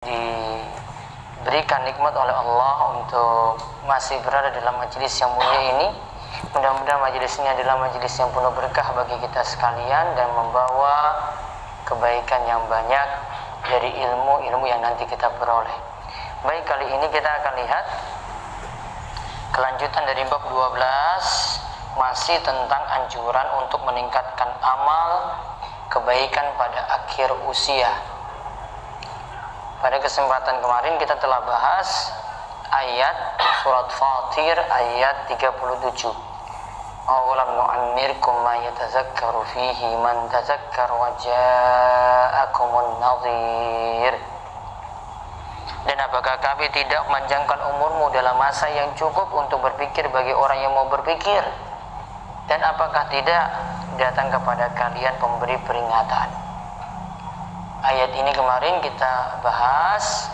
diberikan nikmat oleh Allah untuk masih berada dalam majelis yang mulia ini. Mudah-mudahan majelis ini adalah majelis yang penuh berkah bagi kita sekalian dan membawa kebaikan yang banyak dari ilmu-ilmu yang nanti kita peroleh. Baik, kali ini kita akan lihat kelanjutan dari bab 12, masih tentang anjuran untuk meningkatkan amal kebaikan pada akhir usia. Pada kesempatan kemarin kita telah bahas ayat surat Fatir ayat 37. Awalam nu'ammirkum ma yatazakkaru fihi man tazakkar wa ja'akumun nadhir. Dan apakah kami tidak memanjangkan umurmu dalam masa yang cukup untuk berpikir bagi orang yang mau berpikir? Dan apakah tidak datang kepada kalian pemberi peringatan? Ayat ini kemarin kita bahas,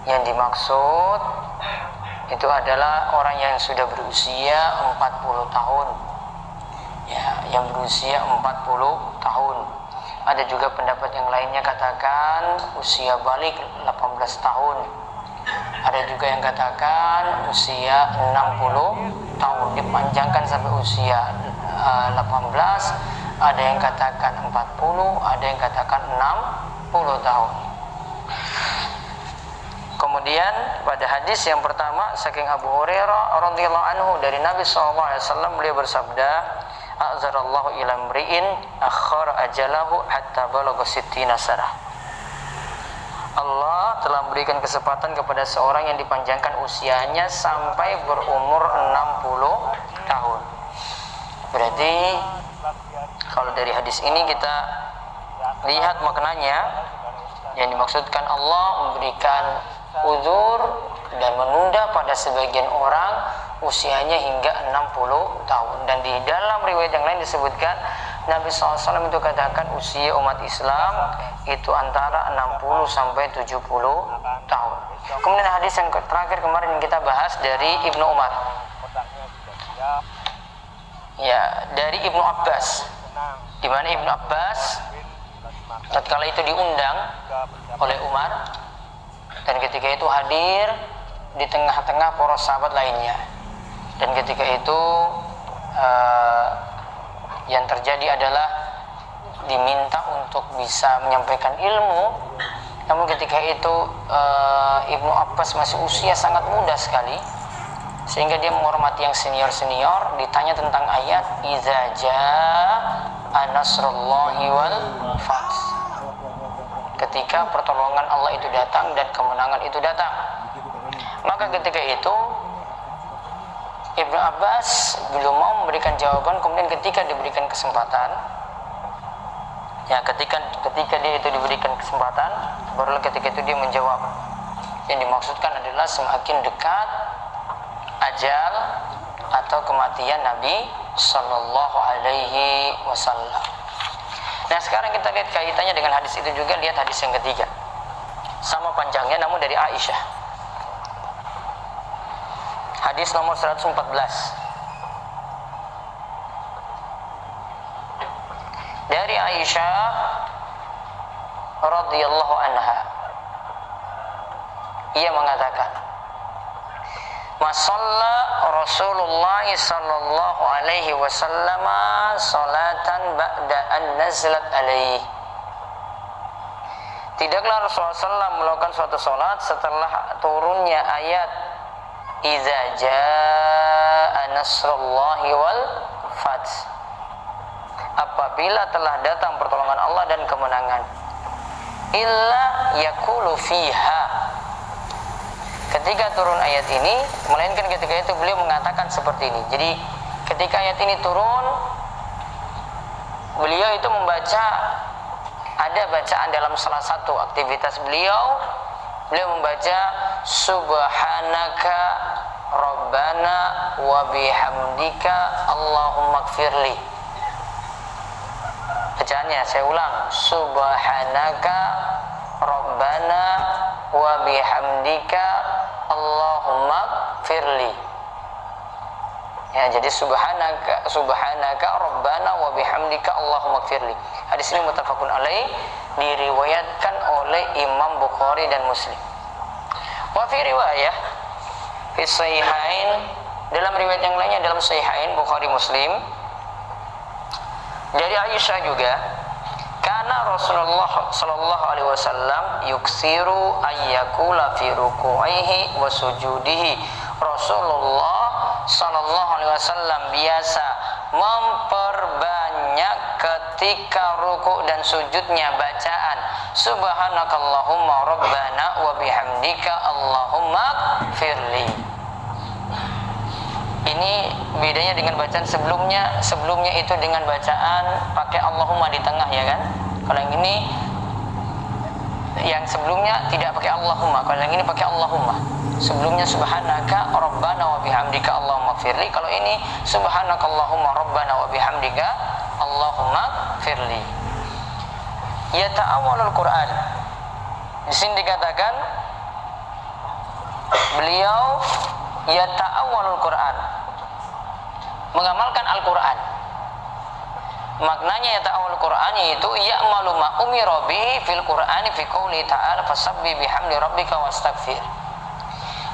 yang dimaksud itu adalah orang yang sudah berusia 40 tahun. Ya, yang berusia 40 tahun. Ada juga pendapat yang lainnya katakan usia balik 18 tahun. Ada juga yang katakan usia 60 tahun, dipanjangkan sampai usia 18. Ada yang katakan 40, ada yang katakan 60 tahun. Kemudian pada hadis yang pertama saking Abu Hurairah radhiyallahu anhu dari Nabi SAW, beliau bersabda, "A'zarallahu ila mri'in akhara ajalahu hatta balagha 60 sanah." Allah telah memberikan kesempatan kepada seorang yang dipanjangkan usianya sampai berumur 60 tahun. Berarti kalau dari hadis ini kita lihat maknanya, yang dimaksudkan Allah memberikan uzur dan menunda pada sebagian orang usianya hingga 60 tahun. Dan di dalam riwayat yang lain disebutkan Nabi SAW itu katakan usia umat Islam itu antara 60 sampai 70 tahun. Kemudian hadis yang terakhir kemarin kita bahas dari Ibnu Umar. Ya, dari Ibnu Abbas. Di mana Ibnu Abbas tatkala itu diundang oleh Umar, dan ketika itu hadir di tengah-tengah para sahabat lainnya. Dan ketika itu yang terjadi adalah diminta untuk bisa menyampaikan ilmu. Namun ketika itu Ibnu Abbas masih usia sangat muda sekali, sehingga dia menghormati yang senior-senior. Ditanya tentang ayat Iza jaa nasrullahi wal fath, ketika pertolongan Allah itu datang dan kemenangan itu datang. Maka ketika itu Ibnu Abbas belum mau memberikan jawaban. Kemudian ketika diberikan kesempatan, ya ketika dia itu diberikan kesempatan, barulah ketika itu dia menjawab. Yang dimaksudkan adalah semakin dekat ajal atau kematian Nabi Sallallahu Alaihi Wasallam. Nah, sekarang kita lihat kaitannya dengan hadis itu juga. Lihat hadis yang ketiga, sama panjangnya namun dari Aisyah. Hadis nomor 114. Dari Aisyah radhiyallahu anha, ia mengatakan, "Masalla Rasulullah sallallahu alaihi wasallam salatan ba'da an nazlat alaihi." Tidaklah Rasulullah SAW melakukan suatu salat setelah turunnya ayat Iza jaa nasrullahi wal fath, apabila telah datang pertolongan Allah dan kemenangan, illa yaqulu fiha, ketika turun ayat ini, melainkan ketika itu beliau mengatakan seperti ini. Jadi ketika ayat ini turun, beliau itu membaca, ada bacaan dalam salah satu aktivitas beliau membaca subhanaka rabbana wa bihamdika Allahumma gfirli. Bacaannya saya ulang, subhanaka rabbana wa bihamdika Allahumma gfirli. Ya, jadi subhanaka rabbana wa bihamdika Allahumma ighfirli. Hadis ini muttafaqun alaih, diriwayatkan oleh Imam Bukhari dan Muslim. Wa fi riwayah fi sahihain, dalam riwayat yang lainnya dalam sahihain Bukhari Muslim, dari Aisyah juga, karena Rasulullah sallallahu alaihi wasallam yuksiru ayyakula fi ruku'ihi wa sujudihi. Rasulullah sallallahu alaihi wasallam biasa memperbanyak ketika ruku dan sujudnya bacaan subhanakallahumma rabbana wa bihamdika Allahumma firli. Ini bedanya dengan bacaan sebelumnya. Sebelumnya itu dengan bacaan pakai Allahumma di tengah, ya kan? Kalau yang ini, yang sebelumnya tidak pakai Allahumma, kalau yang ini pakai Allahumma. Sebelumnya subhanaka rabbana wa bihamdika Allahumma firli. Kalau ini subhanakallahumma rabbana wa bihamdika Allahumma firli. Yata'awwalul Quran. Di sini dikatakan beliau yata'awwalul Quran, mengamalkan Al-Quran. Maknanya yata'awwalul Quran yaitu ya'malu ma umira bihi fil Qur'ani fi qouli ta'ala fasabbih bihamdi rabbika wastaghfir.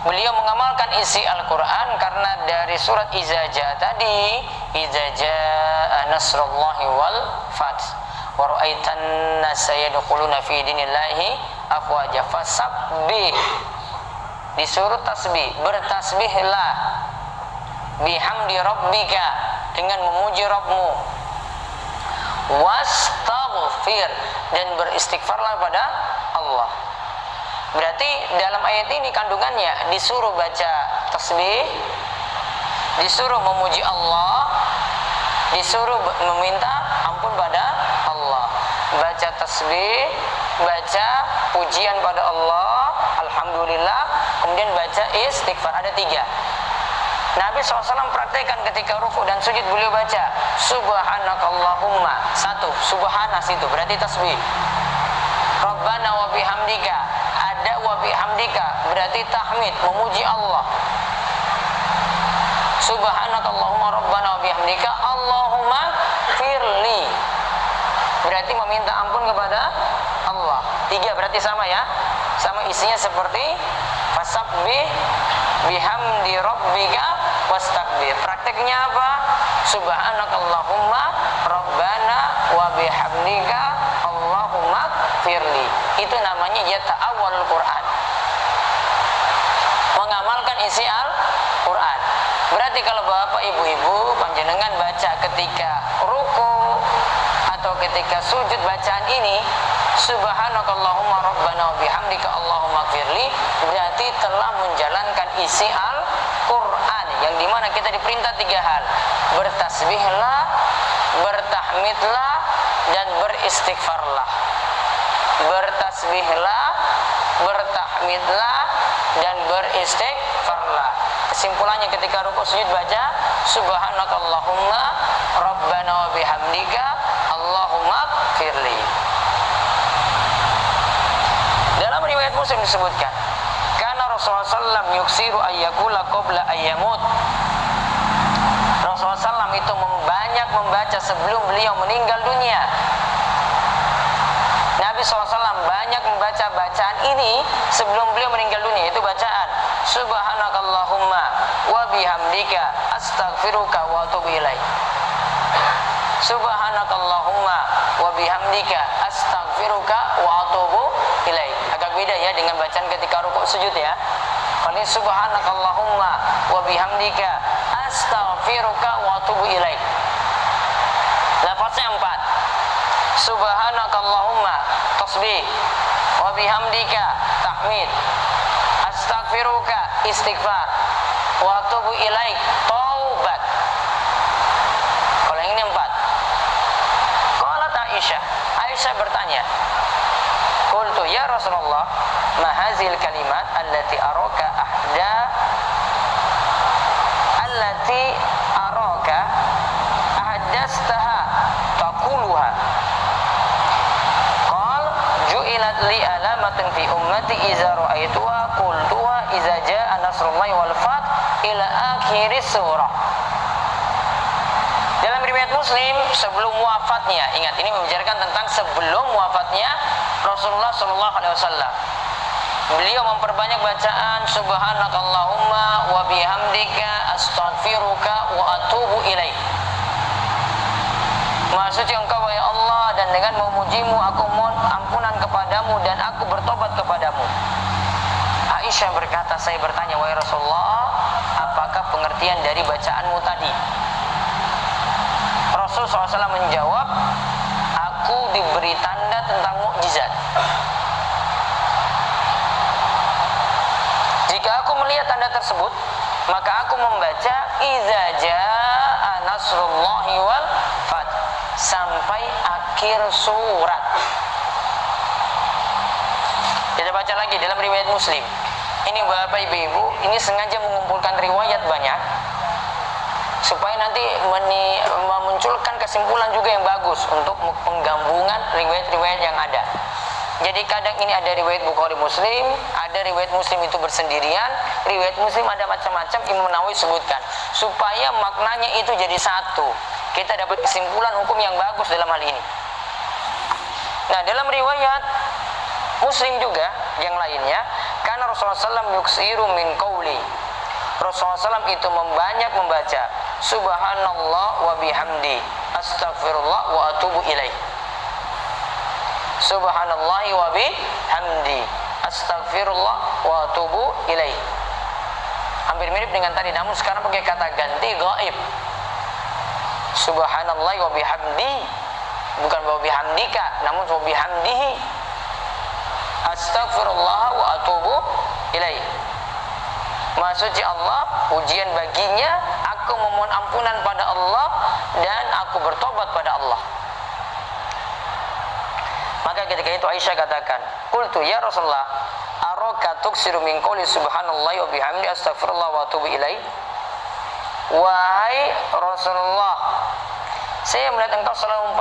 Beliau mengamalkan isi Al-Quran karena dari surat Iza Jaa tadi, Iza Jaa nasrullahi wal fath wa ra'aitan nasa yadkhuluna fi dinillahi afwaja fasabbih, disuruh tasbih, bertasbihlah, bihamdi rabbika, dengan memuji Rabbmu, wastaghfir, dan beristighfarlah pada Allah. Berarti dalam ayat ini kandungannya disuruh baca tasbih, disuruh memuji Allah, disuruh meminta ampun pada Allah. Baca tasbih, baca pujian pada Allah, alhamdulillah, kemudian baca istighfar. Ada 3. Nabi SAW praktekkan ketika ruku dan sujud, beliau baca subhanakallahumma. 1, subhana situ berarti tasbih. Rabbana wa bihamdika, ada wa bihamdika berarti tahmid, memuji Allah. Subhanakallahumma rabbana wa bihamdika Allahumma firli, berarti meminta ampun kepada Allah. 3 berarti sama, ya, sama isinya seperti fasabbih bihamdi rabbika wastakbir. Prakteknya apa? Subhanakallahumma rabbana wa bihamdika Allahumma firli. Itu namanya yata'awwalul Quran, mengamalkan isi Al-Quran. Berarti kalau bapak ibu-ibu panjenengan baca ketika ruku atau ketika sujud bacaan ini subhanakallahumma rabbana wa bihamdika Allahumma firli, berarti telah menjalankan isi Al-Quran, yang dimana kita diperintah 3 hal: bertasbihlah, bertahmidlah, dan beristighfarlah. Bertasbihlah, bertahmidlah, dan beristighfarlah. Kesimpulannya ketika ruku sujud baca subhanakallahumma rabbana wa bihamdika Allahumma firli. Dalam riwayat Muslim disebutkan, karena Rasulullah SAW yuksiru ayyakula qabla ayyamut. Rasulullah SAW itu banyak membaca sebelum beliau meninggal dunia. Nabi SAW banyak membaca bacaan ini sebelum beliau meninggal dunia, itu bacaan subhanakallahumma wa bihamdika astaghfiruka wa atubu ilaik. Subhanakallahumma wa bihamdika astaghfiruka wa atubu ilaik. Agak beda ya dengan bacaan ketika rukuk sujud, ya. Kalau subhanakallahumma wa bihamdika astaghfiruka wa atubu ilaik, lafaznya 4. Subhanakallahumma tasbih, wa bihamdika tahmid, astaghfiruka istighfar, wa atubu ilaik taubat. Kalau yang ini 4. Qalat Aisyah bertanya, qultu ya Rasulullah, ma hazil kalimat allati araka ahdastaha taquluha. Qal ju'ilat li alamatin fi ummati iza ra'aituha qultuha iza jaa nasrullahi wal fath ila akhir surah. riwayat Muslim, sebelum wafatnya, ingat ini membicarakan tentang sebelum wafatnya Rasulullah SAW. Beliau memperbanyak bacaan subhanakallahumma wa bihamdika astaghfiruka wa atubu ilaik. Maha suci Engkau wahai Allah, dan dengan memujimu aku mohon ampunan kepadamu dan aku bertobat kepadamu. Aisyah berkata, saya bertanya, wahai Rasulullah, apakah pengertian dari bacaanmu tadi? Rasul SAW menjawab, aku diberi tanda tentang mukjizat. Jika aku melihat tanda tersebut, maka aku membaca iza jaa nasrullahi wal fath sampai akhir surat. Kita baca lagi dalam riwayat Muslim. Ini Bapak Ibu, ini sengaja mengumpulkan riwayat banyak supaya nanti memunculkan kesimpulan juga yang bagus untuk penggabungan riwayat-riwayat yang ada. Jadi kadang ini ada riwayat Bukhari Muslim, ada riwayat Muslim itu bersendirian, riwayat Muslim ada macam-macam. Imam Nawawi sebutkan supaya maknanya itu jadi satu. Kita dapat kesimpulan hukum yang bagus dalam hal ini. Nah, dalam riwayat Muslim juga yang lainnya, karena Rasulullah SAW yuksiru min qawli. Rasulullah SAW itu membanyak membaca subhanallah wa bihamdi astaghfirullah wa atubu ilaih. Subhanallahi wa bihamdi astaghfirullah wa atubu ilaih. Hampir mirip dengan tadi, namun sekarang pakai kata ganti gaib. Subhanallahi wa bihamdi, bukan wa bihamdika, namun wa bihamdihi. Astaghfirullah wa atubu ilaih. Maha suci Allah, pujian baginya, aku memohon ampunan pada Allah dan aku bertobat pada Allah. Maka ketika itu Aisyah katakan, qultu ya Rasulullah, araka tuksiru min qouli subhanallahi wa bihamdi astaghfirullah wa atubu ilaih. Wahai Rasulullah, saya melihat engkau selalu